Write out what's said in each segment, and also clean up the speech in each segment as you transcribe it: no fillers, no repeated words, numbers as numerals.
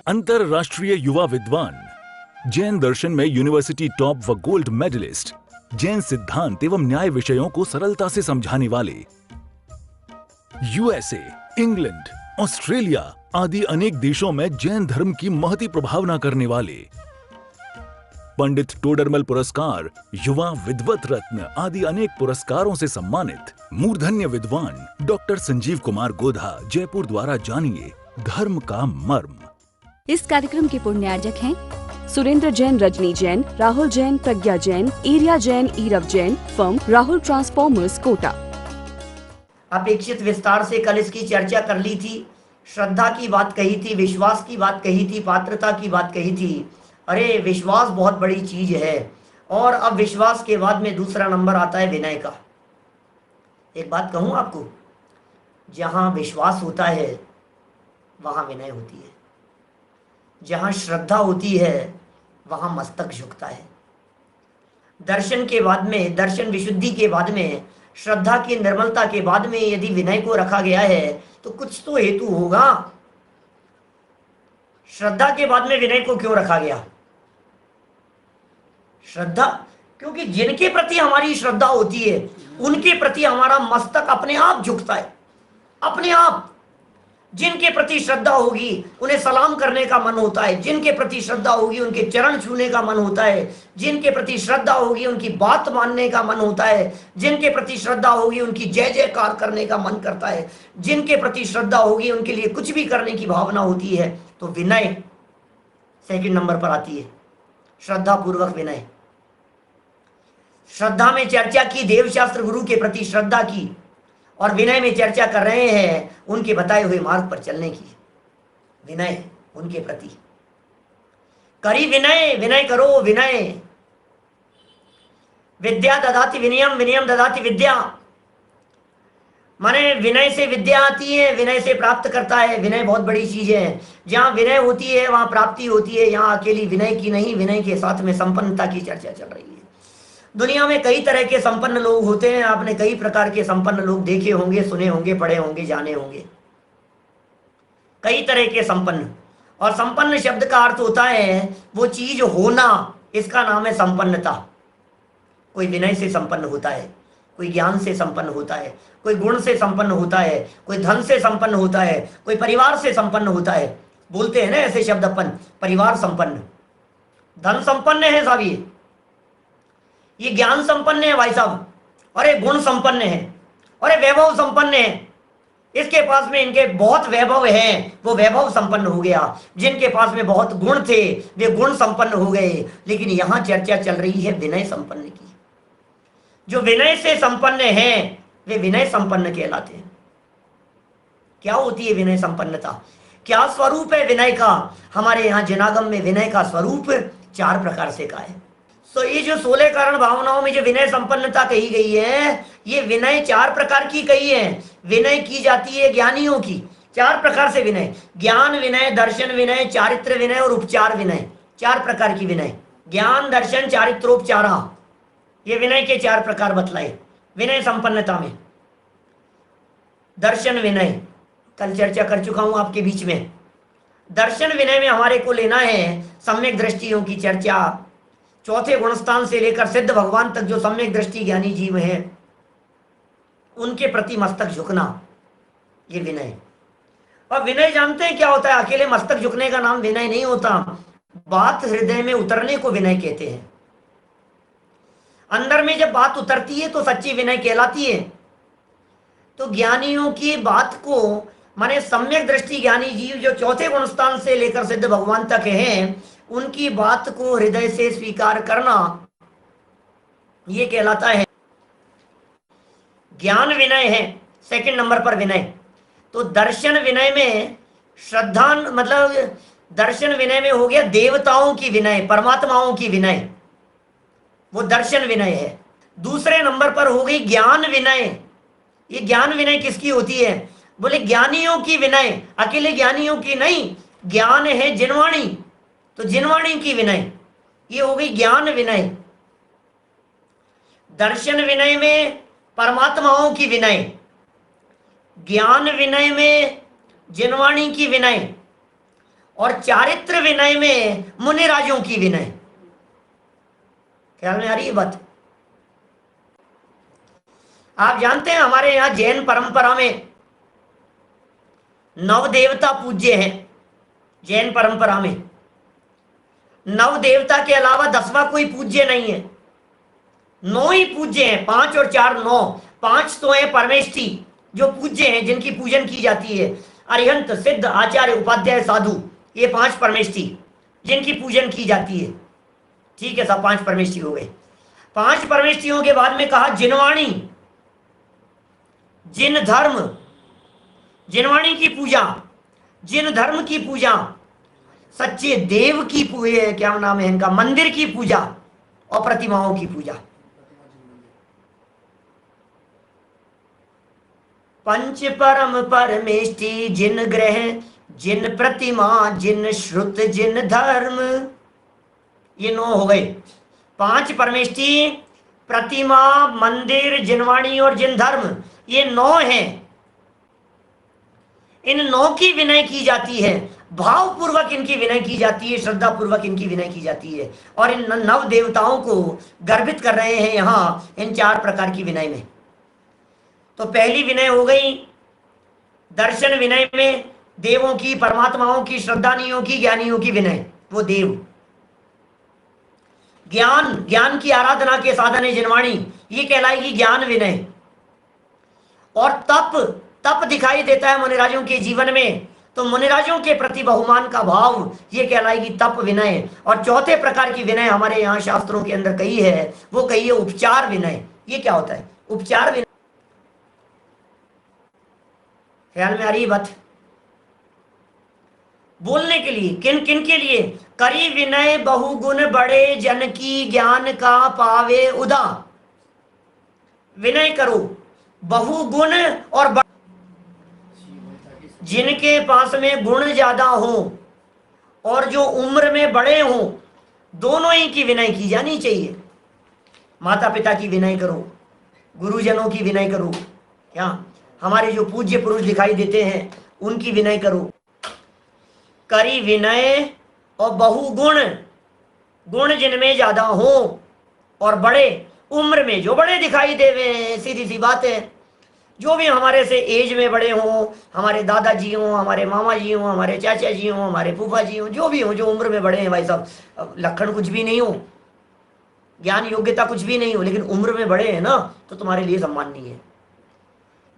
अंतरराष्ट्रीय युवा विद्वान, जैन दर्शन में यूनिवर्सिटी टॉप व गोल्ड मेडलिस्ट, जैन सिद्धांत एवं न्याय विषयों को सरलता से समझाने वाले, यूएसए, इंग्लैंड, ऑस्ट्रेलिया आदि अनेक देशों में जैन धर्म की महती प्रभावना करने वाले, पंडित टोडरमल पुरस्कार, युवा विद्वत रत्न आदि अनेक पुरस्कारों से सम्मानित मूर्धन्य विद्वान डॉक्टर संजीव कुमार गोधा जयपुर द्वारा जानिए धर्म का मर्म। इस कार्यक्रम के पुण्यार्जक हैं सुरेंद्र जैन, रजनी जैन, राहुल जैन, प्रज्ञा जैन, एरिया जैन, ईरव जैन, फर्म राहुल ट्रांसफॉर्मर्स, कोटा। अपेक्षित विस्तार से कल इसकी चर्चा कर ली थी। श्रद्धा की बात कही थी, विश्वास की बात कही थी, पात्रता की बात कही थी। अरे विश्वास बहुत बड़ी चीज है। और अब विश्वास के बाद में दूसरा नंबर आता है विनय का। एक बात कहूं आपको, जहां विश्वास होता है वहां विनय होती है, जहां श्रद्धा होती है वहां मस्तक झुकता है। दर्शन के बाद में, दर्शन विशुद्धि के बाद में, श्रद्धा की निर्मलता के बाद में यदि विनय को रखा गया है तो कुछ तो हेतु होगा। श्रद्धा के बाद में विनय को क्यों रखा गया? श्रद्धा, क्योंकि जिनके प्रति हमारी श्रद्धा होती है उनके प्रति हमारा मस्तक अपने आप झुकता है, अपने आप। जिनके प्रति श्रद्धा होगी उन्हें सलाम करने का मन होता है, जिनके प्रति श्रद्धा होगी उनके चरण छूने का मन होता है, जिनके प्रति श्रद्धा होगी उनकी बात मानने का मन होता है, जिनके प्रति श्रद्धा होगी उनकी जय जयकार करने का मन करता है, जिनके प्रति श्रद्धा होगी उनके लिए कुछ भी करने की भावना होती है। तो विनय सेकंड नंबर पर आती है, श्रद्धा पूर्वक विनय। श्रद्धा में चर्चा की देवशास्त्र गुरु के प्रति श्रद्धा की, और विनय में चर्चा कर रहे हैं उनके बताए हुए मार्ग पर चलने की। विनय उनके प्रति करी विनय, विनय करो विनय। विद्या ददाति विनयम, विनयम ददाति विद्या। माने विनय से विद्या आती है, विनय से प्राप्त करता है। विनय बहुत बड़ी चीज है। जहां विनय होती है वहां प्राप्ति होती है। यहां अकेली विनय की नहीं, विनय के साथ में संपन्नता की चर्चा चल रही है। दुनिया में कई तरह के संपन्न लोग होते हैं। आपने कई प्रकार के संपन्न लोग देखे होंगे, सुने होंगे, पढ़े होंगे, जाने होंगे। कई तरह के संपन्न, और संपन्न शब्द का अर्थ होता है वो चीज होना, इसका नाम है संपन्नता। कोई विनय से संपन्न होता है, कोई ज्ञान से संपन्न होता है, कोई गुण से संपन्न होता है, कोई धन से संपन्न होता है, कोई परिवार से संपन्न होता है। बोलते हैं ना ऐसे शब्द अपन, परिवार संपन्न, धन संपन्न है साहब, ये ज्ञान संपन्न है भाई साहब, और ये गुण संपन्न है, और ये वैभव संपन्न है। इसके पास में इनके बहुत वैभव है, वो वैभव संपन्न हो गया। जिनके पास में बहुत गुण थे वे गुण संपन्न हो गए। लेकिन यहां चर्चा चल रही है विनय संपन्न की। जो विनय से संपन्न है वे विनय संपन्न कहलाते हैं। क्या होती है विनय संपन्नता? क्या स्वरूप है विनय का? हमारे यहाँ जनागम में विनय का स्वरूप 4 प्रकार से का है। तो ये जो 16 कारण भावनाओं में जो विनय संपन्नता कही गई है, ये विनय 4 प्रकार की कही है। विनय की जाती है ज्ञानियों की 4 प्रकार से विनय। ज्ञान विनय, दर्शन विनय, चारित्र विनय और उपचार विनय। 4 प्रकार की विनय। ज्ञान, दर्शन, चारित्रोपचारा, ये विनय के 4 प्रकार बतलाए विनय संपन्नता में। दर्शन विनय कल चर्चा कर चुका हूं आपके बीच में। दर्शन विनय में हमारे को लेना है सम्यक दृष्टियों की चर्चा। चौथे गुणस्थान से लेकर सिद्ध भगवान तक जो सम्यक दृष्टि ज्ञानी जीव हैं उनके प्रति मस्तक झुकना, ये विनय। और विनय जानते हैं क्या होता है? अकेले मस्तक झुकने का नाम विनय नहीं होता। बात हृदय में उतरने को विनय कहते हैं। अंदर में जब बात उतरती है तो सच्ची विनय कहलाती है। तो ज्ञानियों की बात को, माने सम्यक दृष्टि ज्ञानी जीव जो चौथे गुणस्थान से लेकर सिद्ध भगवान तक हैं, उनकी बात को हृदय से स्वीकार करना, यह कहलाता है ज्ञान विनय है। सेकंड नंबर पर विनय। तो दर्शन विनय में श्रद्धा, मतलब दर्शन विनय में हो गया देवताओं की विनय, परमात्माओं की विनय, वो दर्शन विनय है। दूसरे नंबर पर हो गई ज्ञान विनय। ये ज्ञान विनय किसकी होती है? बोले ज्ञानियों की विनय, अकेले ज्ञानियों की नहीं। ज्ञान है जिनवाणी, तो जिनवाणी की विनय, ये हो गई ज्ञान विनय। दर्शन विनय में परमात्माओं की विनय, ज्ञान विनय में जिनवाणी की विनय, और चारित्र विनय में मुनिराजों की विनय। ख्याल में आ रही है बात? आप जानते हैं हमारे यहां जैन परंपरा में नव देवता पूज्य हैं। जैन परंपरा में नव देवता के अलावा 10वां कोई पूज्य नहीं है। 9 ही पूज्य हैं, 5 और 4 9। 5 तो है परमेष्ठी जो पूज्य हैं, जिनकी पूजन की जाती है। अरिहंत, सिद्ध, आचार्य, उपाध्याय, साधु, ये 5 परमेष्ठी जिनकी पूजन की जाती है। ठीक है साहब, 5 परमेष्ठी हो गए। 5 परमेष्ठियों के बाद में कहा जिनवाणी, जिन धर्म, जिनवाणी की पूजा, जिन धर्म की पूजा, सच्चे देव की पूजा, क्या नाम है इनका, मंदिर की पूजा और प्रतिमाओं की पूजा। पंच परम परमेष्टि, जिन ग्रह, जिन प्रतिमा, जिन श्रुत, जिन धर्म, ये 9 हो गए। 5 परमेष्टि, प्रतिमा, मंदिर, जिनवाणी और जिन धर्म, ये 9 हैं। इन 9 की विनय की जाती है, भाव पूर्वक इनकी विनय की जाती है, श्रद्धा पूर्वक इनकी विनय की जाती है। और इन 9 देवताओं को गर्भित कर रहे हैं यहां इन 4 प्रकार की विनय में। तो पहली विनय हो गई दर्शन विनय में, देवों की, परमात्माओं की, श्रद्धानियों की, ज्ञानियों की विनय, वो देव। ज्ञान, ज्ञान की आराधना के साधन है जिनवाणी, ये कहलाएगी ज्ञान विनय। और तप, तप दिखाई देता है मुनिराजों के जीवन में, तो मुनिराजों के प्रति बहुमान का भाव, ये कहलाएगी तप विनय। और चौथे प्रकार की विनय हमारे यहाँ शास्त्रों के अंदर कही है, वो कही है उपचार विनय। ये क्या होता है उपचार विनय? ख्याल में आ रही बात? बोलने के लिए, किन किन के लिए? करी विनय बहुगुण बड़े, जन की ज्ञान का पावे उदा। विनय करो बहुगुण और जिनके पास में गुण ज्यादा हो और जो उम्र में बड़े हो, दोनों ही की विनय की जानी चाहिए। माता पिता की विनय करो, गुरुजनों की विनय करो, क्या हमारे जो पूज्य पुरुष दिखाई देते हैं उनकी विनय करो। करी विनय और बहुगुण, गुण जिनमें ज्यादा हो और बड़े, उम्र में जो बड़े दिखाई देवे, सीधी सी बात है। जो भी हमारे से एज में बड़े हों, हमारे दादाजी हों, हमारे मामा जी हों, हमारे चाचा जी हों, हमारे फूफा जी हों, जो भी हो, जो उम्र में बड़े हैं भाई साहब, लक्षण कुछ भी नहीं हो, ज्ञान योग्यता कुछ भी नहीं हो, लेकिन उम्र में बड़े हैं ना, तो तुम्हारे लिए सम्मान नहीं है।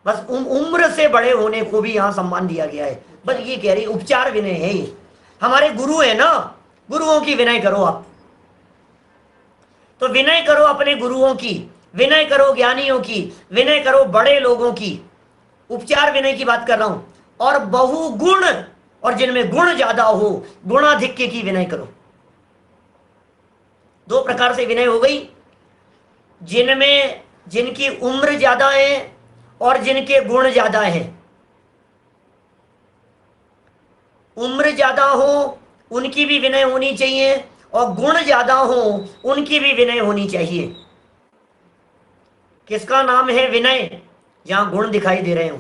बस उम्र से बड़े होने को भी यहाँ सम्मान दिया गया है। बस ये कह रही उपचार विनय है ये। हमारे गुरु है ना, गुरुओं की विनय करो आप। तो विनय करो अपने गुरुओं की, विनय करो ज्ञानियों की, विनय करो बड़े लोगों की। उपचार विनय की बात कर रहा हूं। और बहुगुण, और जिनमें गुण ज्यादा हो, गुणाधिक्य की विनय करो। 2 प्रकार से विनय हो गई, जिनमें, जिनकी उम्र ज्यादा है और जिनके गुण ज्यादा है। उम्र ज्यादा हो उनकी भी विनय होनी चाहिए, और गुण ज्यादा हो उनकी भी विनय होनी चाहिए। किसका नाम है विनय? जहां गुण दिखाई दे रहे हो,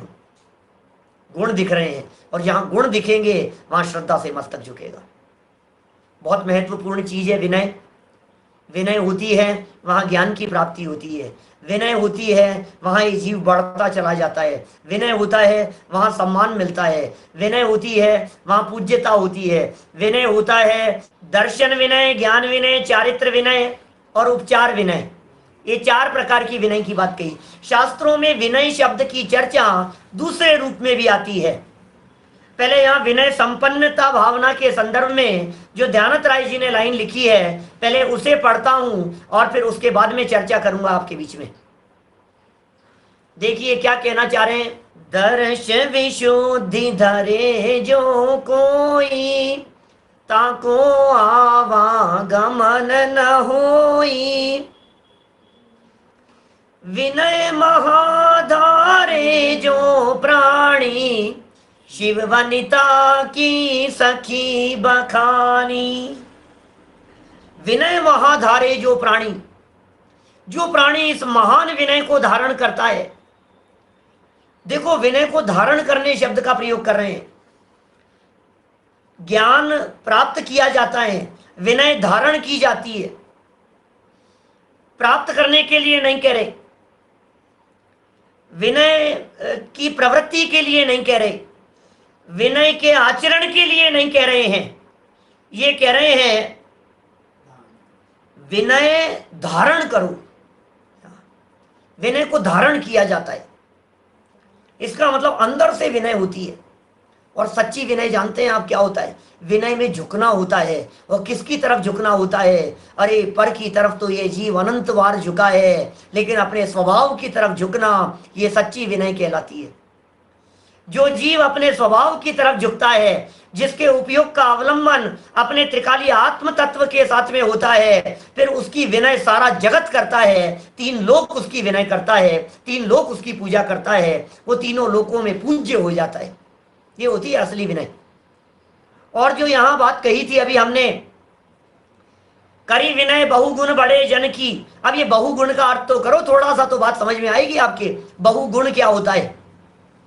गुण दिख रहे हैं, और जहां गुण दिखेंगे वहां श्रद्धा से मस्तक झुकेगा। बहुत महत्वपूर्ण चीज है विनय। विनय होती है वहां ज्ञान की प्राप्ति होती है। विनय होती है वहां ये जीव बढ़ता चला जाता है। विनय होता है वहां सम्मान मिलता है। विनय होती है वहां पूज्यता होती है। विनय होता है दर्शन विनय, ज्ञान विनय, चारित्र विनय और उपचार विनय। ये 4 प्रकार की विनय की बात कही। शास्त्रों में विनय शब्द की चर्चा दूसरे रूप में भी आती है। पहले यहाँ विनय संपन्नता भावना के संदर्भ में जो ध्यानत राय जी ने लाइन लिखी है, पहले उसे पढ़ता हूं और फिर उसके बाद में चर्चा करूंगा आपके बीच में। देखिए क्या कहना चाह रहे हैं। दर्श विशुद्धि धरे जो कोई, ताको आवागमन न होई। विनय महाधारे जो प्राणी, शिव वनिता की सखी बखानी। विनय महाधारे जो प्राणी, जो प्राणी इस महान विनय को धारण करता है। देखो विनय को धारण करने शब्द का प्रयोग कर रहे हैं। ज्ञान प्राप्त किया जाता है, विनय धारण की जाती है। प्राप्त करने के लिए नहीं कह रहे, विनय की प्रवृत्ति के लिए नहीं कह रहे, विनय के आचरण के लिए नहीं कह रहे हैं। ये कह रहे हैं विनय धारण करो, विनय को धारण किया जाता है। इसका मतलब अंदर से विनय होती है। और सच्ची विनय जानते हैं आप क्या होता है? विनय में झुकना होता है। और किसकी तरफ झुकना होता है? अरे पर की तरफ तो ये जीव अनंत बार झुका है, लेकिन अपने स्वभाव की तरफ झुकना, ये सच्ची विनय कहलाती है। जो जीव अपने स्वभाव की तरफ झुकता है, जिसके उपयोग का अवलंबन अपने त्रिकाली आत्म तत्व के साथ में होता है, फिर उसकी विनय सारा जगत करता है। 3 लोक उसकी विनय करता है, 3 लोक उसकी पूजा करता है, वो तीनों लोकों में पूज्य हो जाता है। ये होती है असली विनय। और जो यहां बात कही थी अभी हमने, करी विनय बहुगुण बड़े जन की। अब ये बहुगुण का अर्थ तो करो, थोड़ा सा तो बात समझ में आएगी आपके। बहुगुण क्या होता है?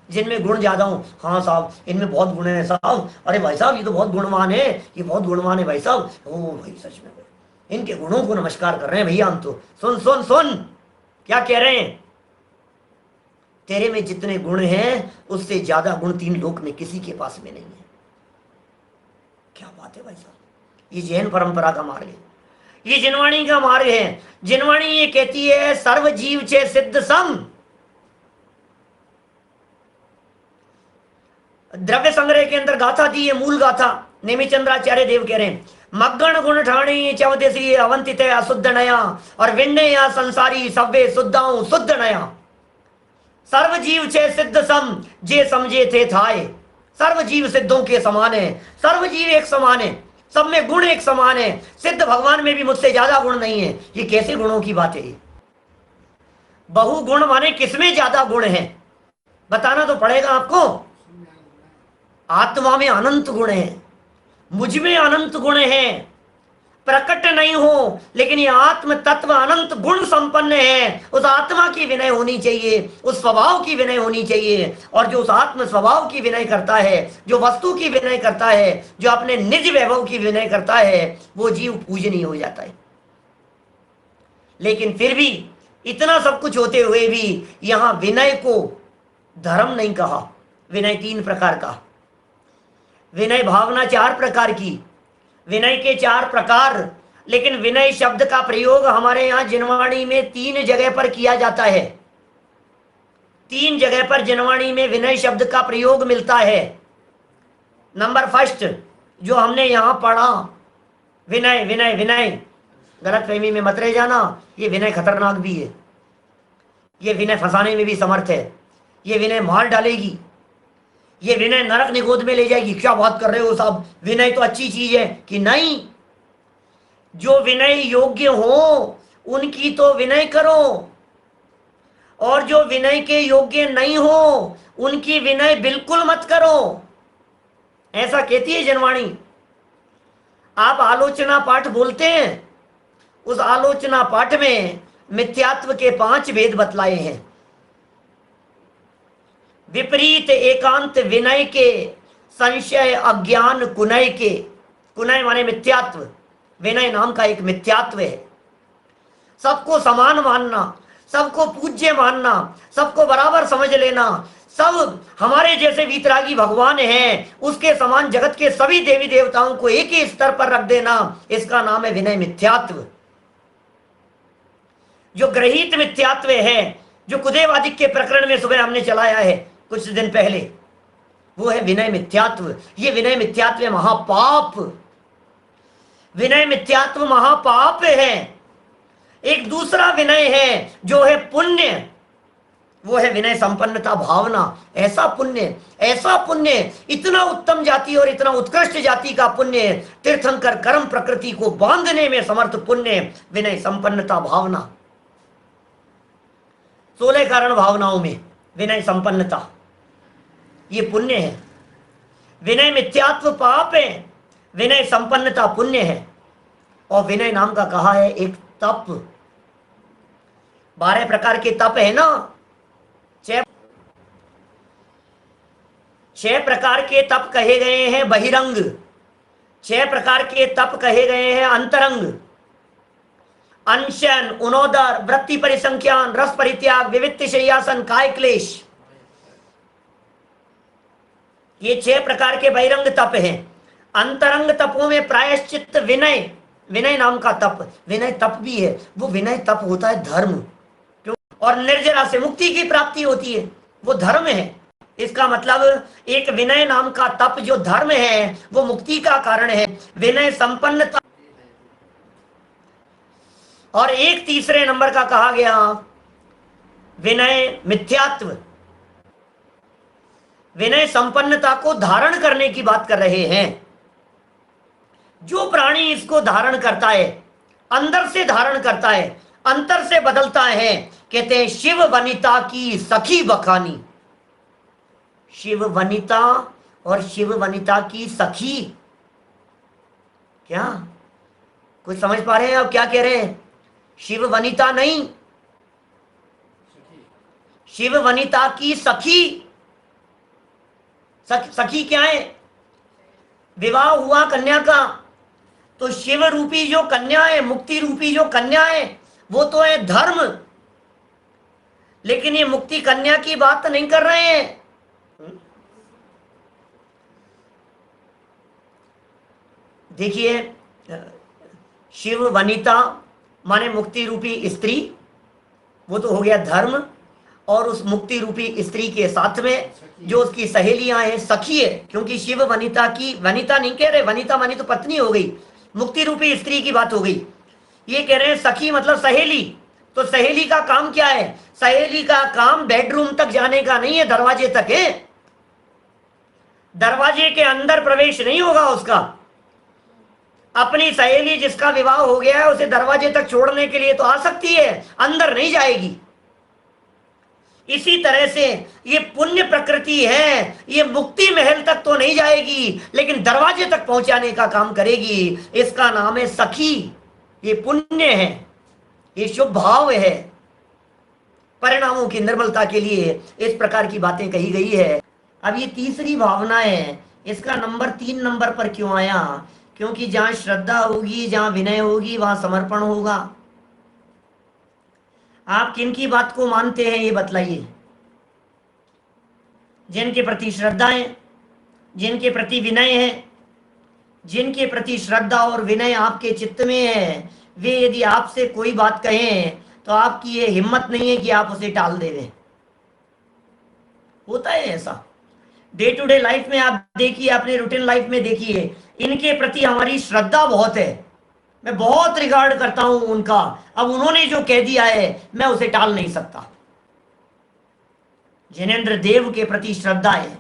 जिनमें गुण ज्यादा हो। हाँ साहब, इनमें बहुत गुण है साहब। अरे भाई साहब, ये तो बहुत गुणवान है, ये बहुत गुणवान है भाई साहब। ओ भाई, सच में इनके गुणों को नमस्कार कर रहे हैं भैया हम तो। सुन सुन सुन, क्या कह रहे हैं? तेरे में जितने गुण हैं, उससे ज्यादा गुण 3 लोक में किसी के पास में नहीं है। क्या बात है भाई साहब। ये जैन परंपरा का मार्ग है, ये जिनवाणी का मार्ग है। जिनवाणी ये कहती है सर्व जीव चे सिद्ध सम। द्रव्य संग्रह के अंदर गाथा दी है, मूल गाथा। नेमिचंद्राचार्य देव कह रहे हैं, मग्गण गुण ठाणी चौदेसी अवंतित अशुद्ध नया, और विण्य या संसारी सव्वे शुद्धाऊं शुद्ध नया। सर्व जीव छे सिद्ध सम, जे समझे थे थाए। सर्व जीव सिद्धों के समान है, सर्व जीव एक समान है, सब में गुण एक समान है। सिद्ध भगवान में भी मुझसे ज्यादा गुण नहीं है। ये कैसे गुणों की बात है? बहुगुण माने किसमें ज्यादा गुण है? बताना तो पड़ेगा आपको। आत्मा में अनंत गुण है, मुझ में अनंत गुण है, प्रकट नहीं हो, लेकिन ये आत्म तत्व अनंत गुण संपन्न है। उस आत्मा की विनय होनी चाहिए, उस स्वभाव की विनय होनी चाहिए। और जो उस आत्म स्वभाव की विनय करता है, जो वस्तु की विनय करता है, जो अपने निज वैभव की विनय करता है, वो जीव पूजनीय हो जाता है। लेकिन फिर भी इतना सब कुछ होते हुए भी यहां विनय को धर्म नहीं कहा। विनय 3 प्रकार का, विनय भावना 4 प्रकार की, विनय के 4 प्रकार। लेकिन विनय शब्द का प्रयोग हमारे यहां जिनवाणी में 3 जगह पर किया जाता है। 3 जगह पर जिनवाणी में विनय शब्द का प्रयोग मिलता है। नंबर फर्स्ट जो हमने यहां पढ़ा, विनय विनय विनय, गलत फहमी में मत रह जाना। ये विनय खतरनाक भी है, ये विनय फंसाने में भी समर्थ है, ये विनय मार डालेगी, ये विनय नरक निगोद में ले जाएगी। क्या बात कर रहे हो साहब, विनय तो अच्छी चीज है। कि नहीं, जो विनय योग्य हो उनकी तो विनय करो, और जो विनय के योग्य नहीं हो उनकी विनय बिल्कुल मत करो। ऐसा कहती है जनवाणी। आप आलोचना पाठ बोलते हैं, उस आलोचना पाठ में मिथ्यात्व के 5 भेद बतलाए हैं। विपरीत एकांत विनय के, संशय अज्ञान कुनय के। कुनय माने मिथ्यात्व, विनय नाम का एक मिथ्यात्व है। सबको समान मानना, सबको पूज्य मानना, सबको बराबर समझ लेना, सब हमारे जैसे वीतरागी भगवान हैं, उसके समान जगत के सभी देवी देवताओं को एक ही स्तर पर रख देना, इसका नाम है विनय मिथ्यात्व। जो ग्रहित मिथ्यात्व है, जो कुदेवादिक के प्रकरण में सुबह हमने चलाया है कुछ दिन पहले, वो है विनय मिथ्यात्व। ये विनय मिथ्यात्व महापाप, विनय मिथ्यात्व महापाप है। एक दूसरा विनय है जो है पुण्य, वो है विनय संपन्नता भावना। ऐसा पुण्य, इतना उत्तम जाति और इतना उत्कृष्ट जाति का पुण्य, तीर्थंकर कर्म प्रकृति को बांधने में समर्थ पुण्य, विनय संपन्नता भावना। 16 कारण भावनाओं में विनय संपन्नता ये पुण्य है। विनय मिथ्यात्व पाप है, विनय संपन्नता पुण्य है। और विनय नाम का कहा है एक तप। 12 प्रकार के तप है ना, 6 प्रकार के तप कहे गए हैं बहिरंग। 6 प्रकार के तप कहे गए हैं। अंतरंग, अनशन, उनोदर, वृत्ति परिसंख्यान, रस परित्याग, विवित्त शय्यासन, काय क्लेश, ये 6 प्रकार के बहिरंग तप हैं। अंतरंग तपों में प्रायश्चित, विनय, विनय नाम का तप, विनय तप भी है, वो विनय तप होता है धर्म, क्यों? और निर्जरा से मुक्ति की प्राप्ति होती है, वो धर्म है। इसका मतलब एक विनय नाम का तप जो धर्म है वो मुक्ति का कारण है, विनय संपन्नता। और एक तीसरे नंबर का कहा गया विनय मिथ्यात्व, विनय संपन्नता को धारण करने की बात कर रहे हैं। जो प्राणी इसको धारण करता है, अंदर से धारण करता है, अंतर से बदलता है, कहते हैं शिव वनिता की सखी बखानी। शिव वनिता और शिव वनिता की सखी, क्या कुछ समझ पा रहे हैं आप क्या कह रहे हैं? शिव वनिता नहीं, शिव वनिता की सखी। सखी क्या है? विवाह हुआ कन्या का, तो शिव रूपी जो कन्या है, मुक्ति रूपी जो कन्या है, वो तो है धर्म। लेकिन ये मुक्ति कन्या की बात नहीं कर रहे हैं। देखिए, शिव वनिता माने मुक्ति रूपी स्त्री, वो तो हो गया धर्म। और उस मुक्ति रूपी स्त्री के साथ में जो उसकी सहेलियां हैं, सखी है, क्योंकि शिव वनिता की, वनिता नहीं कह रहे, वनिता मानी तो पत्नी हो गई, मुक्ति रूपी स्त्री की बात हो गई। ये कह रहे हैं सखी मतलब सहेली। तो सहेली का काम क्या है? सहेली का काम बेडरूम तक जाने का नहीं है, दरवाजे तक है। दरवाजे के अंदर प्रवेश नहीं होगा उसका। अपनी सहेली जिसका विवाह हो गया है उसे दरवाजे तक छोड़ने के लिए तो आ सकती है, अंदर नहीं जाएगी। इसी तरह से ये पुण्य प्रकृति है, ये मुक्ति महल तक तो नहीं जाएगी, लेकिन दरवाजे तक पहुंचाने का काम करेगी। इसका नाम है सखी। ये पुण्य है, ये शुभ भाव है। परिणामों की निर्मलता के लिए इस प्रकार की बातें कही गई है। अब ये तीसरी भावना है, इसका नंबर 3 नंबर पर क्यों आया? क्योंकि जहां श्रद्धा होगी, जहां विनय होगी, वहां समर्पण होगा। आप किन की बात को मानते हैं ये बतलाइए। जिनके प्रति श्रद्धा है, जिनके प्रति विनय है, जिनके प्रति श्रद्धा और विनय आपके चित्त में है, वे यदि आपसे कोई बात कहें तो आपकी ये हिम्मत नहीं है कि आप उसे टाल देवें। होता है ऐसा। डे टू डे लाइफ में आप देखिए, अपने रूटीन लाइफ में देखिए, इनके प्रति हमारी श्रद्धा बहुत है, मैं बहुत रिगार्ड करता हूं उनका। अब उन्होंने जो कह दिया है मैं उसे टाल नहीं सकता। जिनेंद्र देव के प्रति श्रद्धा है,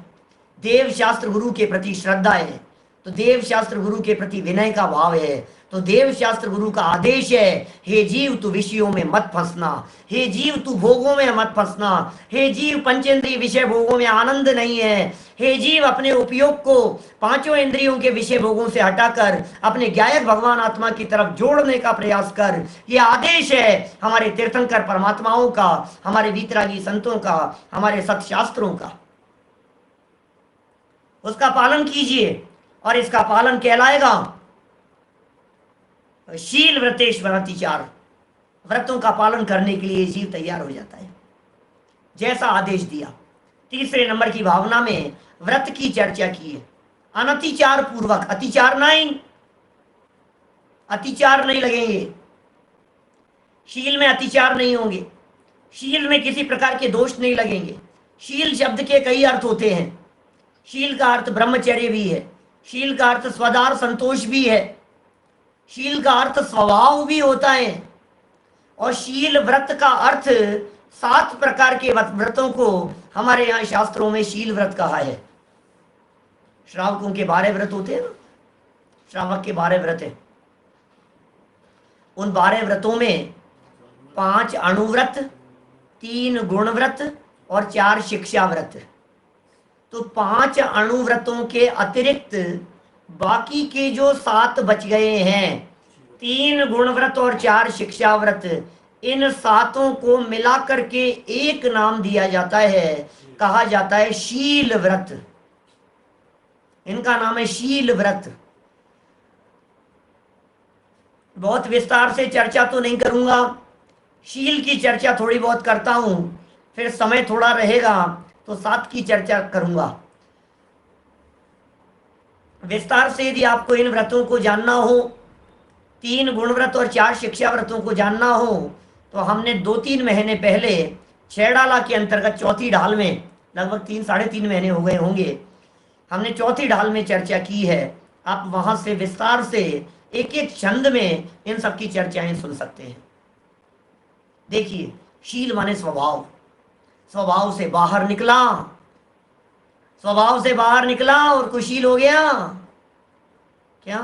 देव शास्त्र गुरु के प्रति श्रद्धा है, तो देव शास्त्र गुरु के प्रति विनय का भाव है। तो देव शास्त्र गुरु का आदेश है, हे जीव तू विषयों में मत फंसना, हे जीव तू भोगों में मत फंसना, हे जीव पंचेंद्रिय विषय भोगों में आनंद नहीं है, हे जीव अपने उपयोग को 5 इंद्रियों के विषय भोगों से हटाकर अपने गायक भगवान आत्मा की तरफ जोड़ने का प्रयास कर। ये आदेश है हमारे तीर्थंकर परमात्माओं का, हमारे वीतरागी संतों का, हमारे सत्शास्त्रों का। उसका पालन कीजिए और इसका पालन कहलाएगा शील व्रतेश्वर अतिचार। व्रतों का पालन करने के लिए जीव तैयार हो जाता है, जैसा आदेश दिया। तीसरे नंबर की भावना में व्रत की चर्चा की है, अनतिचार पूर्वक। अतिचार नहीं, अतिचार नहीं लगेंगे, शील में अतिचार नहीं होंगे, शील में किसी प्रकार के दोष नहीं लगेंगे। शील शब्द के कई अर्थ होते हैं। शील का अर्थ ब्रह्मचर्य भी है, शील का अर्थ स्वदार संतोष भी है, शील का अर्थ स्वभाव भी होता है। और शील व्रत का अर्थ 7 प्रकार के व्रतों को हमारे यहाँ शास्त्रों में शील व्रत कहा है। श्रावकों के 12 व्रत होते हैं ना, श्रावक के 12 व्रत है। उन 12 व्रतों में 5 अणुव्रत, 3 गुण व्रत और 4 शिक्षा व्रत। तो 5 अणुव्रतों के अतिरिक्त बाकी के जो 7 बच गए हैं, 3 गुण व्रत और 4 शिक्षा व्रत, इन 7 को मिलाकर के एक नाम दिया जाता है, कहा जाता है शील व्रत। इनका नाम है शील व्रत। बहुत विस्तार से चर्चा तो नहीं करूंगा, शील की चर्चा थोड़ी बहुत करता हूं, फिर समय थोड़ा रहेगा तो 7 की चर्चा करूंगा। विस्तार से यदि आपको इन व्रतों को जानना हो, 3 गुण व्रत और 4 शिक्षा व्रतों को जानना हो, तो हमने 2-3 महीने पहले छेड़ाला के अंतर्गत चौथी ढाल में, लगभग 3-3.5 महीने हो गए होंगे, हमने चौथी ढाल में चर्चा की है। आप वहां से विस्तार से एक एक छंद में इन सब की चर्चाएं सुन सकते हैं। देखिए, शील माने स्वभाव, स्वभाव से बाहर निकला, स्वभाव से बाहर निकला और कुशील हो गया। क्या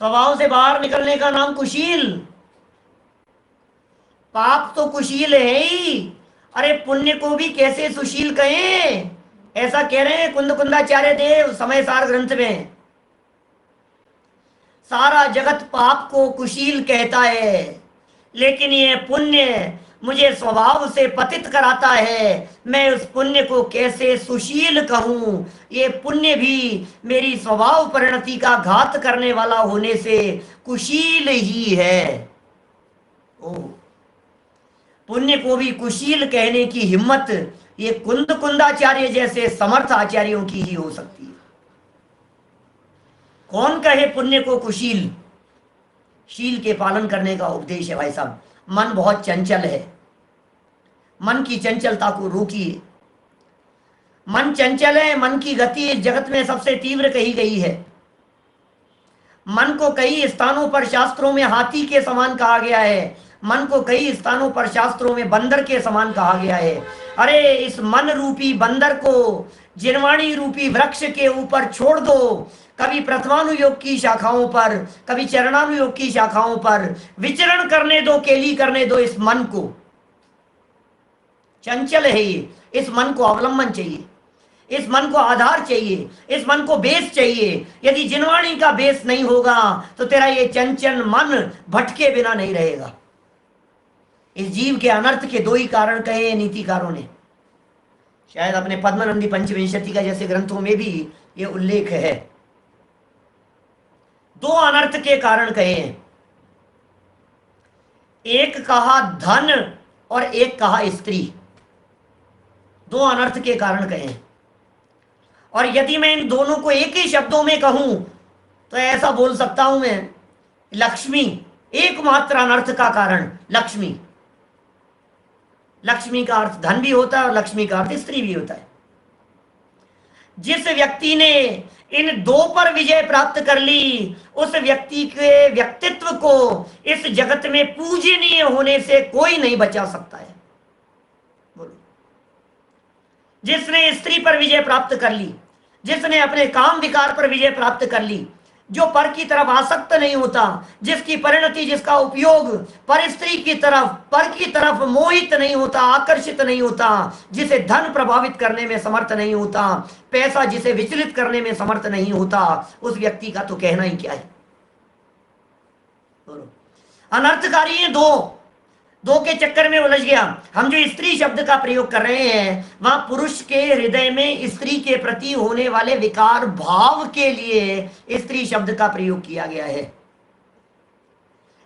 स्वभाव से बाहर निकलने का नाम कुशील? पाप तो कुशील है ही, अरे पुण्य को भी कैसे सुशील कहें, ऐसा कह रहे हैं कुंद कुंदाचार्य देव समय सार ग्रंथ में। सारा जगत पाप को कुशील कहता है, लेकिन ये पुण्य मुझे स्वभाव से पतित कराता है, मैं उस पुण्य को कैसे सुशील कहूं? ये पुण्य भी मेरी स्वभाव परिणति का घात करने वाला होने से कुशील ही है। ओ, पुण्य को भी कुशील कहने की हिम्मत ये कुंद कुंदाचार्य जैसे समर्थ आचार्यों की ही हो सकती है। कौन कहे पुण्य को कुशील? शील के पालन करने का उपदेश है भाई साहब। मन बहुत चंचल है, मन की चंचलता को रोकिए। मन चंचल है, मन की गति इस जगत में सबसे तीव्र कही गई है। मन को कई स्थानों पर शास्त्रों में हाथी के समान कहा गया है, मन को कई स्थानों पर शास्त्रों में बंदर के समान कहा गया है। अरे इस मन रूपी बंदर को जिनवाणी रूपी वृक्ष के ऊपर छोड़ दो, कभी प्रथमानुयोग की शाखाओं पर, कभी चरणानुयोग की शाखाओं पर विचरण करने दो, केली करने दो इस मन को। चंचल है ये, इस मन को अवलंबन चाहिए, इस मन को आधार चाहिए, इस मन को बेस चाहिए। यदि जिनवाणी का बेस नहीं होगा तो तेरा ये चंचल मन भटके बिना नहीं रहेगा। इस जीव के अनर्थ के 2 ही कारण कहे नीतिकारों ने, शायद अपने पद्मनंदी पंचविंशति का जैसे ग्रंथों में भी ये उल्लेख है। 2 अनर्थ के कारण कहे हैं, एक कहा धन और एक कहा स्त्री। 2 अनर्थ के कारण कहे हैं। और यदि मैं इन दोनों को एक ही शब्दों में कहूं तो ऐसा बोल सकता हूं मैं, लक्ष्मी एकमात्र अनर्थ का कारण लक्ष्मी। लक्ष्मी का अर्थ धन भी होता है और लक्ष्मी का अर्थ स्त्री भी होता है। जिस व्यक्ति ने इन 2 पर विजय प्राप्त कर ली, उस व्यक्ति के व्यक्तित्व को इस जगत में पूजनीय होने से कोई नहीं बचा सकता है। बोलो, जिसने स्त्री पर विजय प्राप्त कर ली, जिसने अपने काम विकार पर विजय प्राप्त कर ली, जो पर की तरफ आसक्त नहीं होता, जिसकी परिणति, जिसका उपयोग पर स्त्री की तरफ, पर की तरफ मोहित नहीं होता, आकर्षित नहीं होता, जिसे धन प्रभावित करने में समर्थ नहीं होता, पैसा जिसे विचलित करने में समर्थ नहीं होता, उस व्यक्ति का तो कहना ही क्या है। अनर्थकारी है 2 के चक्कर में उलझ गया। हम जो स्त्री शब्द का प्रयोग कर रहे हैं, वहां पुरुष के हृदय में स्त्री के प्रति होने वाले विकार भाव के लिए स्त्री शब्द का प्रयोग किया गया है।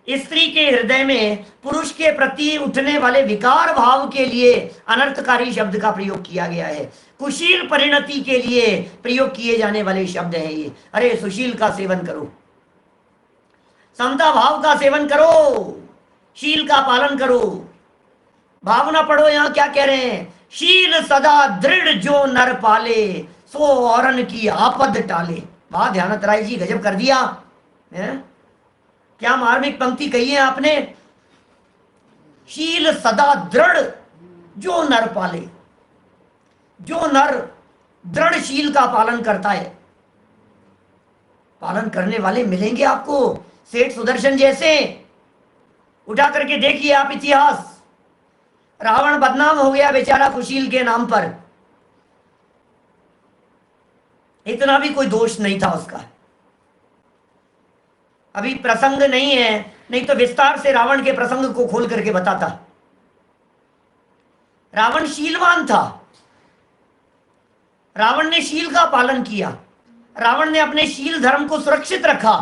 स्त्री के हृदय में पुरुष के प्रति उठने वाले विकार भाव के लिए अनर्थकारी शब्द का प्रयोग किया गया है। कुशील परिणति के लिए प्रयोग किए जाने वाले शब्द है ये। अरे सुशील का सेवन करो, समता भाव का सेवन करो, शील का पालन करो। भावना पढ़ो, यहां क्या कह रहे हैं, शील सदा दृढ़ जो नर पाले, सो औरन की आपद टाले। वाह ध्यानत राय जी, गजब कर दिया है? क्या मार्मिक पंक्ति कही है आपने। शील सदा दृढ़ जो नर पाले, जो नर दृढ़ शील का पालन करता है, पालन करने वाले मिलेंगे आपको, सेठ सुदर्शन जैसे। उठा करके देखिए आप इतिहास, रावण बदनाम हो गया बेचारा कुशील के नाम पर, इतना भी कोई दोष नहीं था उसका। अभी प्रसंग नहीं है, नहीं तो विस्तार से रावण के प्रसंग को खोल करके बताता। रावण शीलवान था, रावण ने शील का पालन किया, रावण ने अपने शील धर्म को सुरक्षित रखा।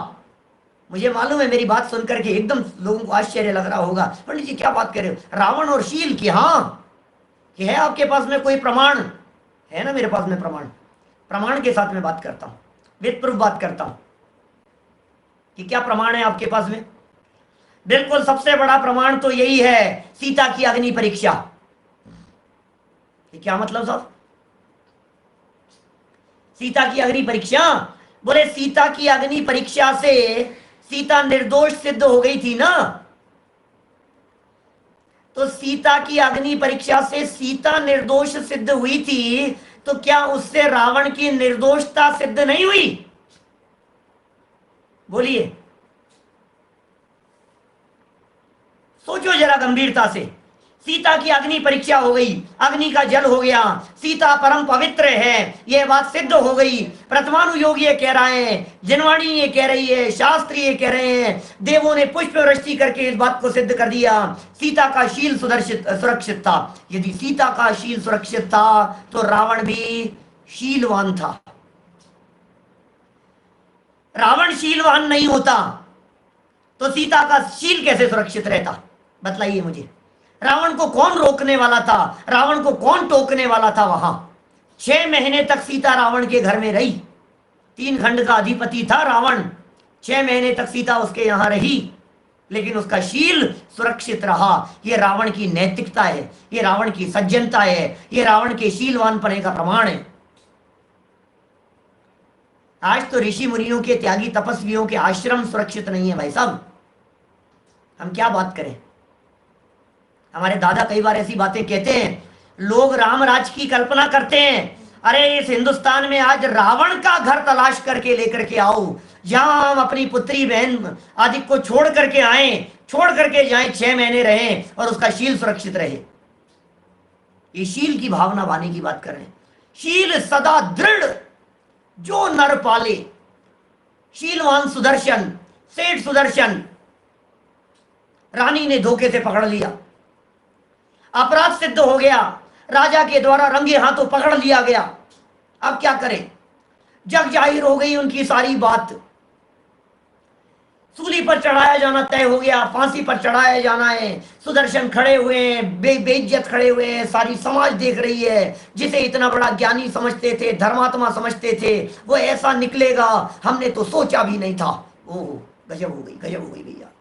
मुझे मालूम है मेरी बात सुनकर के एकदम लोगों को आश्चर्य लग रहा होगा, पंडित जी क्या बात कर रहे हो, रावण और शील की? हाँ, कि है आपके पास में कोई प्रमाण? है ना मेरे पास में प्रमाण। प्रमाण के साथ में बात करता हूं, विद प्रूफ बात करता हूं कि क्या प्रमाण है आपके पास में। बिल्कुल सबसे बड़ा प्रमाण तो यही है, सीता की अग्नि परीक्षा। ये क्या मतलब साहब, सीता की अग्नि परीक्षा? बोले सीता की अग्नि परीक्षा से सीता निर्दोष सिद्ध हो गई थी ना, तो सीता की अग्नि परीक्षा से सीता निर्दोष सिद्ध हुई थी, तो क्या उससे रावण की निर्दोषता सिद्ध नहीं हुई? बोलिए, सोचो जरा गंभीरता से। सीता की अग्नि परीक्षा हो गई, अग्नि का जल हो गया, सीता परम पवित्र है, यह बात सिद्ध हो गई। प्रथमानुयोग ये कह रहे हैं, जिनवाणी ये कह रही है, शास्त्र ये कह रहे हैं, देवों ने पुष्प वृष्टि करके इस बात को सिद्ध कर दिया, सीता का शील सुरक्षित था। यदि सीता का शील सुरक्षित था तो रावण भी शीलवान था। रावण शीलवान नहीं होता तो सीता का शील कैसे सुरक्षित रहता? बतलाइए मुझे। रावण को कौन रोकने वाला था, रावण को कौन टोकने वाला था? वहां 6 महीने तक सीता रावण के घर में रही, 3 खंड का अधिपति था रावण, 6 महीने तक सीता उसके यहां रही, लेकिन उसका शील सुरक्षित रहा। यह रावण की नैतिकता है, यह रावण की सज्जनता है, यह रावण के शीलवान पने का प्रमाण है। आज तो ऋषि मुनियों के, त्यागी तपस्वियों के आश्रम सुरक्षित नहीं है भाई साहब, हम क्या बात करें। हमारे दादा कई बार ऐसी बातें कहते हैं, लोग रामराज की कल्पना करते हैं, अरे इस हिंदुस्तान में आज रावण का घर तलाश करके लेकर के आओ, जहां हम अपनी पुत्री बहन आदि को छोड़ करके आए, छोड़ करके जाएं, 6 महीने रहें और उसका शील सुरक्षित रहे। ये शील की भावना वाणी की बात कर रहे हैं। शील सदा दृढ़ जो नर पाले, शीलवान सुदर्शन, सेठ सुदर्शन, रानी ने धोखे से पकड़ लिया, अपराध सिद्ध हो गया, राजा के द्वारा रंगे हाथों पकड़ लिया गया। अब क्या करें, जग जाहिर हो गई उनकी सारी बात, सूली पर चढ़ाया जाना तय हो गया, फांसी पर चढ़ाया जाना है। सुदर्शन खड़े हुए हैं, बेइज्जत खड़े हुए हैं, सारी समाज देख रही है। जिसे इतना बड़ा ज्ञानी समझते थे, धर्मात्मा समझते थे, वो ऐसा निकलेगा हमने तो सोचा भी नहीं था। ओह, गजब हो गई, गजब हो गई भैया।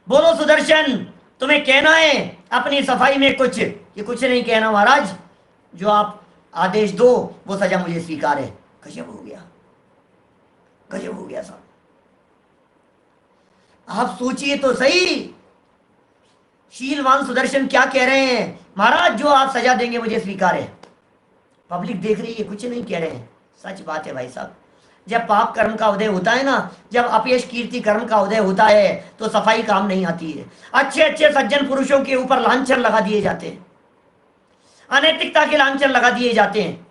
बोलो सुदर्शन, तुम्हें कहना है अपनी सफाई में कुछ? ये कुछ नहीं कहना महाराज, जो आप आदेश दो वो सजा मुझे स्वीकार है। गजब हो गया, गजब हो गया साहब। आप सोचिए तो सही, शीलवान सुदर्शन क्या कह रहे हैं, महाराज जो आप सजा देंगे मुझे स्वीकार है। पब्लिक देख रही है, कुछ नहीं कह रहे हैं। सच बात है भाई साहब, जब पाप कर्म का उदय होता है ना, जब अपयश कीर्ति कर्म का उदय होता है तो सफाई काम नहीं आती है। अच्छे अच्छे सज्जन पुरुषों के ऊपर लांछन लगा दिए जाते हैं, अनैतिकता के लांछन लगा दिए जाते हैं,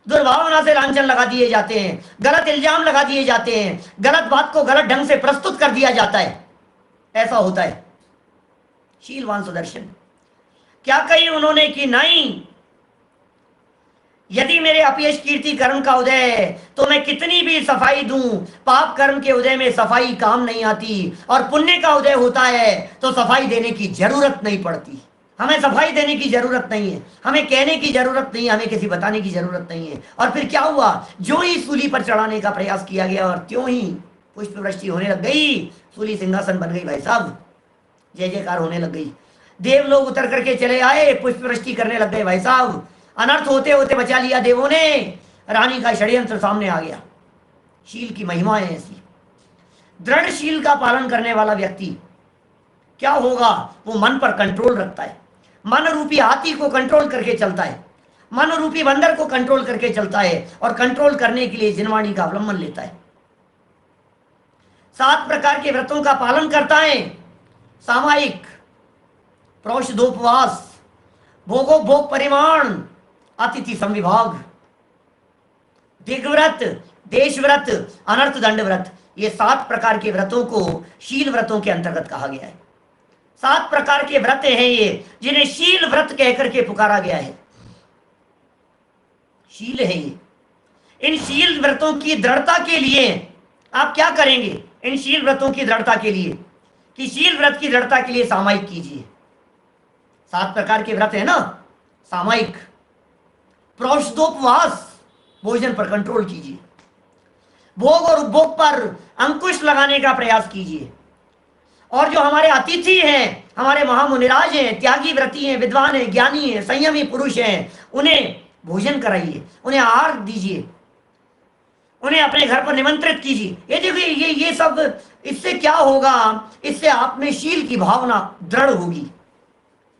दुर्भावना से लांछन लगा दिए जाते हैं, गलत इल्जाम लगा दिए जाते हैं, गलत बात को गलत ढंग से प्रस्तुत कर दिया जाता है। ऐसा होता है। शीलवान सुदर्शन क्या कही उन्होंने कि नहीं, यदि मेरे अपयश कीर्ति कर्म का उदय है तो मैं कितनी भी सफाई दूं, पाप कर्म के उदय में सफाई काम नहीं आती, और पुण्य का उदय होता है तो सफाई देने की जरूरत नहीं पड़ती। हमें सफाई देने की जरूरत नहीं है, हमें कहने की जरूरत नहीं है, हमें किसी बताने की जरूरत नहीं है। और फिर क्या हुआ, जो ही सूली पर चढ़ाने का प्रयास किया गया और त्यों ही पुष्प वृष्टि होने लग गई, सूली सिंहासन बन गई भाई साहब, जय जयकार होने लग गई। देव लोग उतर करके चले आए, पुष्प वृष्टि करने लग गए भाई साहब। अनर्थ होते होते बचा लिया देवों ने, रानी का षड्यंत्र सामने आ गया। शील की महिमा है ऐसी। दृढ़ शील का पालन करने वाला व्यक्ति क्या होगा, वो मन पर कंट्रोल रखता है, मन रूपी हाथी को कंट्रोल करके चलता है, मन रूपी बंदर को कंट्रोल करके चलता है, और कंट्रोल करने के लिए जिनवाणी का अवलंबन लेता है। 7 प्रकार के व्रतों का पालन करता है, सामायिक, प्रोषधोपवास, भोगो भोग परिमाण, अतिथि संविभाग, दिग्व्रत, देशव्रत, अनर्थ दंड व्रत। ये 7 प्रकार के व्रतों को शील व्रतों के अंतर्गत कहा गया है। 7 प्रकार के व्रत हैं ये, जिन्हें शील व्रत कहकर के पुकारा गया है। शील है ये। इन शील व्रतों की दृढ़ता के लिए आप क्या करेंगे इन शील व्रतों की दृढ़ता के लिए? कि शील व्रत की दृढ़ता के लिए सामायिक कीजिए। 7 प्रकार के व्रत है ना, सामायिक। प्रोषदोपवास, भोजन पर कंट्रोल कीजिए। भोग और उपभोग पर अंकुश लगाने का प्रयास कीजिए। और जो हमारे अतिथि हैं, हमारे महामुनिराज हैं, त्यागी व्रती हैं, विद्वान हैं, ज्ञानी हैं, संयमी पुरुष हैं, उन्हें भोजन कराइए, उन्हें आहार दीजिए, उन्हें अपने घर पर निमंत्रित कीजिए। ये देखिए, ये सब, इससे क्या होगा? इससे आप में शील की भावना दृढ़ होगी।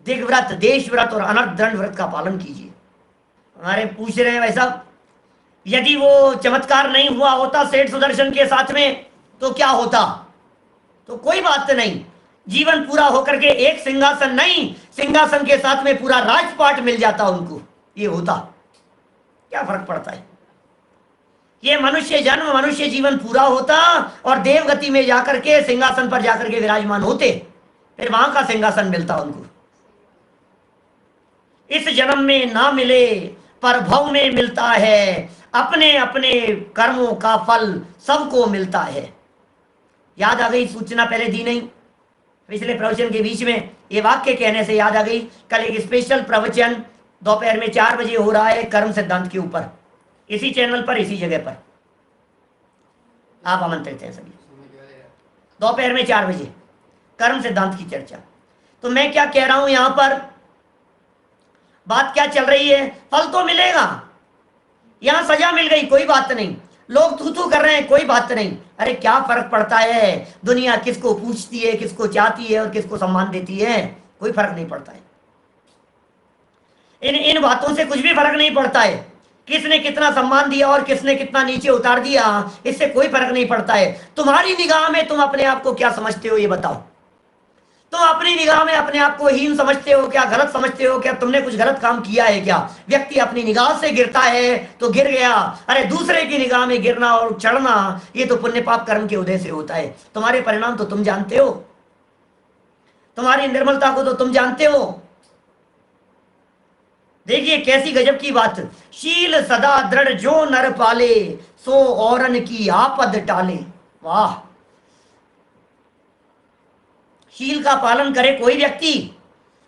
दिग्व्रत, देश व्रत और अनर्थ दंड व्रत का पालन कीजिए। हमारे पूछ रहे हैं भाई साहब, यदि वो चमत्कार नहीं हुआ होता सेठ सुदर्शन के साथ में तो क्या होता? तो कोई बात नहीं, जीवन पूरा होकर के एक सिंहासन नहीं, सिंहासन के साथ में पूरा राजपाट मिल जाता उनको। ये होता, क्या फर्क पड़ता है? ये मनुष्य जन्म, मनुष्य जीवन पूरा होता और देवगति में जाकर के सिंहासन पर जाकर के विराजमान होते, फिर वहां का सिंहासन मिलता उनको। इस जन्म में ना मिले पर भव में मिलता है, अपने अपने कर्मों का फल सबको मिलता है। याद आ गई सूचना, पहले दी नहीं, पिछले प्रवचन के बीच में ये वाक्य कहने से याद आ गई। कल एक स्पेशल प्रवचन दोपहर में 4 बजे हो रहा है कर्म सिद्धांत के ऊपर, इसी चैनल पर, इसी जगह पर। आप आमंत्रित हैं सभी, दोपहर में 4 बजे कर्म सिद्धांत की चर्चा। तो मैं क्या कह रहा हूं यहां पर, बात क्या चल रही है? फल तो मिलेगा, यहां सजा मिल गई, कोई बात नहीं, लोग तू तू कर रहे हैं, कोई बात नहीं। अरे क्या फर्क पड़ता है? दुनिया किसको पूछती है, किसको चाहती है और किसको सम्मान देती है? कोई फर्क नहीं पड़ता है। इन बातों से कुछ भी फर्क नहीं पड़ता है। किसने कितना सम्मान दिया और किसने कितना नीचे उतार दिया, इससे कोई फर्क नहीं पड़ता है। तुम्हारी निगाह में तुम अपने आप को क्या समझते हो, ये बताओ। तुम अपनी निगाह में अपने आप को हीन समझते हो क्या? गलत समझते हो क्या? तुमने कुछ गलत काम किया है क्या? व्यक्ति अपनी निगाह से गिरता है तो गिर गया। अरे दूसरे की निगाह में गिरना और चढ़ना, ये तो पुण्य पाप कर्म के उदय से होता है। तुम्हारे परिणाम तो तुम जानते हो, तुम्हारी निर्मलता को तो तुम जानते हो। देखिए कैसी गजब की बात। शील सदा दृढ़ जो नर पाले, सो औरन की आपद टाले। वाह, शील का पालन करे कोई व्यक्ति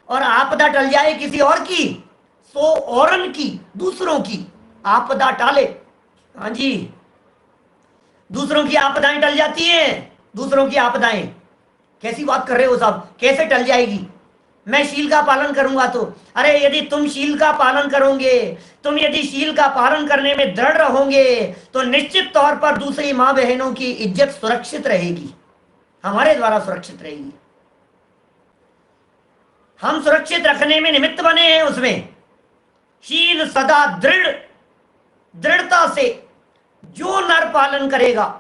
और आपदा टल जाए किसी और की, सो औरन की, दूसरों की आपदा टाले। हाँ जी, दूसरों की आपदाएं टल जाती हैं। दूसरों की आपदाएं, कैसी बात कर रहे हो साहब? कैसे टल जाएगी? मैं शील का पालन करूंगा तो? अरे यदि तुम शील का पालन करोगे, तुम यदि शील का पालन करने में दृढ़ रहोगे तो निश्चित तौर पर दूसरी मां बहनों की इज्जत सुरक्षित रहेगी, हमारे द्वारा सुरक्षित रहेगी। हम सुरक्षित रखने में निमित्त बने हैं उसमें। शील सदा दृढ़ता से जो नर पालन करेगा,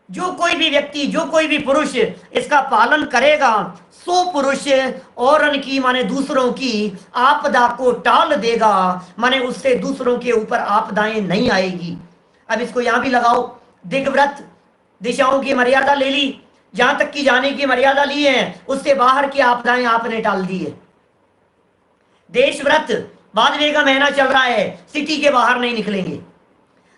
जो कोई भी व्यक्ति, जो कोई भी पुरुष इसका पालन करेगा, सो पुरुष औरन की माने दूसरों की आपदा को टाल देगा, माने उससे दूसरों के ऊपर आपदाएं नहीं आएगी। अब इसको यहां भी लगाओ। दिग्व्रत, दिशाओं की मर्यादा ले ली, जहां तक की जाने की मर्यादा ली है, उससे बाहर की आपदाएं आपने टाल दी है। देश व्रत, भादवे का महीना चल रहा है, सिटी के बाहर नहीं निकलेंगे।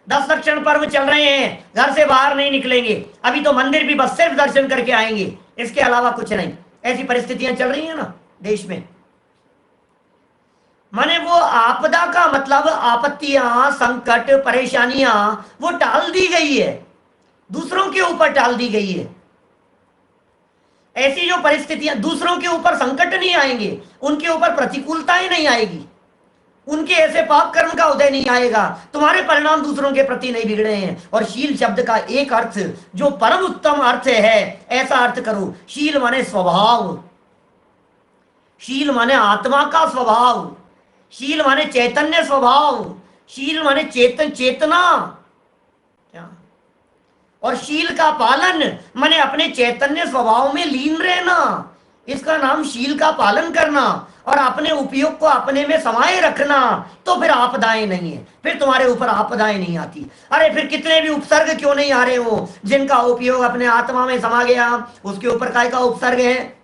10 लक्षण पर्व चल रहे हैं, घर से बाहर नहीं निकलेंगे। अभी तो मंदिर भी बस सिर्फ दर्शन करके आएंगे, इसके अलावा कुछ नहीं। ऐसी परिस्थितियां चल रही है ना देश में। माने वो आपदा का मतलब आपत्तियां, संकट, परेशानियां वो टाल दी गई है, दूसरों के ऊपर टाल दी गई है। ऐसी जो परिस्थितियां, दूसरों के ऊपर संकट नहीं आएंगे, उनके ऊपर प्रतिकूलताएं नहीं आएगी, उनके ऐसे पाप कर्म का उदय नहीं आएगा, तुम्हारे परिणाम दूसरों के प्रति नहीं बिगड़े हैं। और शील शब्द का एक अर्थ जो परम उत्तम अर्थ है, ऐसा अर्थ करो। शील माने स्वभाव, शील माने आत्मा का स्वभाव, शील माने चैतन्य स्वभाव, शील माने चेतना। और शील का पालन माने अपने चैतन्य स्वभाव में लीन रहना, इसका नाम शील का पालन करना। और अपने उपयोग को अपने में समाये रखना, तो फिर आपदाएं नहीं है, फिर तुम्हारे ऊपर आपदाएं नहीं आती। अरे फिर कितने भी उपसर्ग क्यों नहीं आ रहे हो, जिनका उपयोग अपने आत्मा में समा गया, उसके ऊपर काय का उपसर्ग है?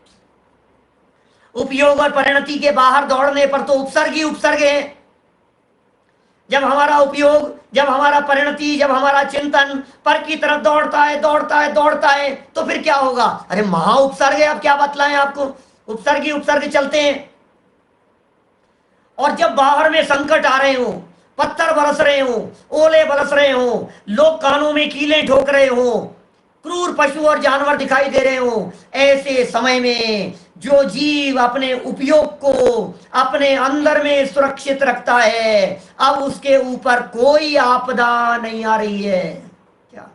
उपयोग और परिणति के बाहर दौड़ने पर तो उपसर्ग ही उपसर्ग है। जब हमारा उपयोग, जब हमारा परिणति, जब हमारा चिंतन पर की तरफ दौड़ता है, दौड़ता है, दौड़ता है, तो फिर क्या होगा? अरे महा उपसर्ग है, अब क्या बतलाएं आपको, उपसर्ग ही उपसर्ग चलते हैं। और जब बाहर में संकट आ रहे हो, पत्थर बरस रहे हो, ओले बरस रहे हो, लोग कानों में कीलें ठोक रहे हो, क्रूर पशु और जानवर दिखाई दे रहे हो, ऐसे समय में जो जीव अपने उपयोग को अपने अंदर में सुरक्षित रखता है, अब उसके ऊपर कोई आपदा नहीं आ रही है। क्या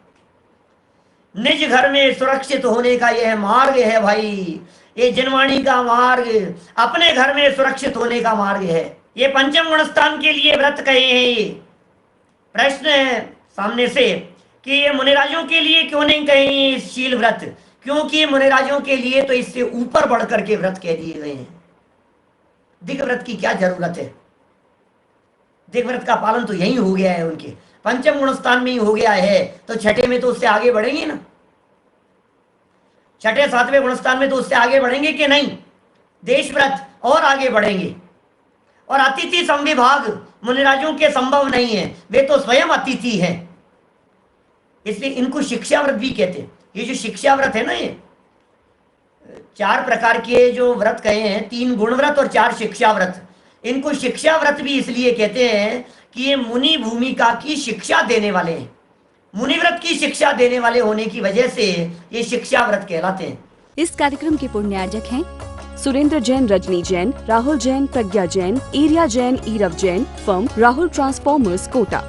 निज घर में सुरक्षित होने का यह मार्ग है भाई, ये जिनवाणी का मार्ग अपने घर में सुरक्षित होने का मार्ग है। ये पंचम गुणस्थान के लिए व्रत कहे हैं। ये प्रश्न है सामने से कि ये मुनिराजों के लिए क्यों नहीं कहे ये शील व्रत? क्योंकि मुनिराजों के लिए तो इससे ऊपर बढ़कर के व्रत कह दिए गए हैं। दिग व्रत की क्या जरूरत है? दिग व्रत का पालन तो यही हो गया है, उनके पंचम गुणस्थान में ही हो गया है, तो छठे में तो उससे आगे बढ़ेंगे ना, छठे सातवें गुणस्थान में तो उससे आगे बढ़ेंगे कि नहीं? देश व्रत और आगे बढ़ेंगे। और अतिथि संविभाग मुनिराजों के संभव नहीं है, वे तो स्वयं अतिथि हैं, इसलिए इनको शिक्षा व्रत भी कहते हैं। ये जो शिक्षा व्रत है ना, ये 4 प्रकार के जो व्रत कहे हैं, 3 गुण व्रत और 4 शिक्षा व्रत, इनको शिक्षा व्रत भी इसलिए कहते हैं कि ये मुनि भूमिका की शिक्षा देने वाले हैं। मुनि व्रत की शिक्षा देने वाले होने की वजह से ये शिक्षा व्रत कहलाते हैं। इस कार्यक्रम के पुण्यार्जक हैं सुरेंद्र जैन, रजनी जैन, राहुल जैन, प्रज्ञा जैन, एरिया जैन, ईरव जैन, फर्म राहुल ट्रांसफॉर्मर्स, कोटा।